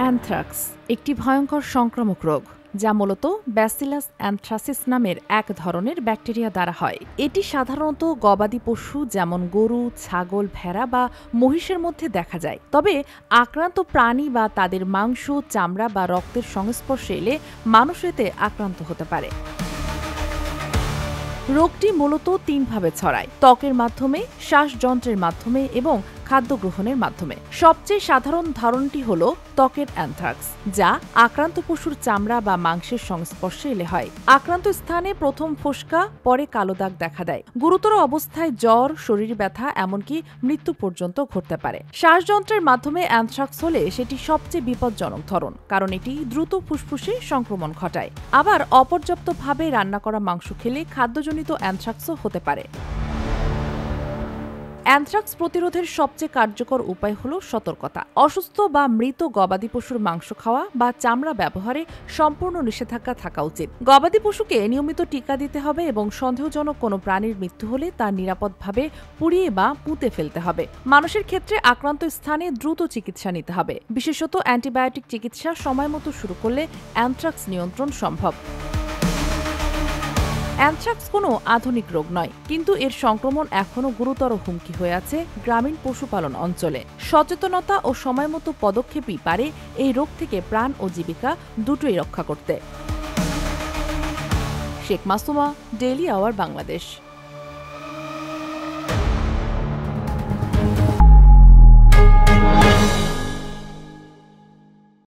Anthrax একটি ভয়ঙ্কর সংক্রামক রোগ যা মূলত ব্যাসিলাস অ্যানথ্রাসিস নামের এক ধরনের ব্যাকটেরিয়া দ্বারা হয়। এটি সাধারণত গবাদি পশু যেমন গরু, ছাগল, ভেড়া বা মহিষের মধ্যে দেখা যায়। তবে আক্রান্ত প্রাণী বা তাদের মাংস, চামড়া বা রক্তের সংস্পর্শে এলে মানুষ এতে আক্রান্ত হতে পারে। রোগটি মূলত তিনভাবে ছড়ায়: ত্বকের মাধ্যমে, শ্বাসযন্ত্রের মাধ্যমে এবং খাদ্য গ্রহণের মাধ্যমে। সবচেয়ে সাধারণ ধরনটি হল ত্বকের অ্যানথ্রাক্স, যা আক্রান্ত পশুর চামড়া বা মাংসের সংস্পর্শে এলে হয়। আক্রান্ত স্থানে প্রথম ফোস্কা, পরে কালো দাগ দেখা দেয়। গুরুতর অবস্থায় জ্বর, শরীর ব্যথা, এমনকি মৃত্যু পর্যন্ত ঘটতে পারে। শ্বাসযন্ত্রের মাধ্যমে অ্যানথ্রাক্স হলে সেটি সবচেয়ে বিপজ্জনক ধরন, কারণ এটি দ্রুত ফুসফুসে সংক্রমণ ঘটায়। আবার অপর্যাপ্তভাবে রান্না করা মাংস খেলে খাদ্যজনিত অ্যানথ্রাক্সও হতে পারে। অ্যানথ্রাক্স প্রতিরোধের সবচেয়ে কার্যকর উপায় হল সতর্কতা। অসুস্থ বা মৃত গবাদি পশুর মাংস খাওয়া বা চামড়া ব্যবহারে সম্পূর্ণ নিষেধাজ্ঞা থাকা উচিত। গবাদি পশুকে নিয়মিত টিকা দিতে হবে এবং সন্দেহজনক কোনো প্রাণীর মৃত্যু হলে তা নিরাপদভাবে পুড়িয়ে বা পুঁতে ফেলতে হবে। মানুষের ক্ষেত্রে আক্রান্ত স্থানে দ্রুত চিকিৎসা নিতে হবে। বিশেষত অ্যান্টিবায়োটিক চিকিৎসা সময়মতো শুরু করলে অ্যানথ্রাক্স নিয়ন্ত্রণ সম্ভব। অ্যানথ্রাক্স কোনো আধুনিক রোগ নয়, কিন্তু এর সংক্রমণ এখনও গুরুতর হুমকি হয়ে আছে গ্রামীণ পশুপালন অঞ্চলে। সচেতনতা ও সময়মতো পদক্ষেপই পারে এই রোগ থেকে প্রাণ ও জীবিকা দুটোই রক্ষা করতে। Sheikh Masuma, daily our, Bangladesh.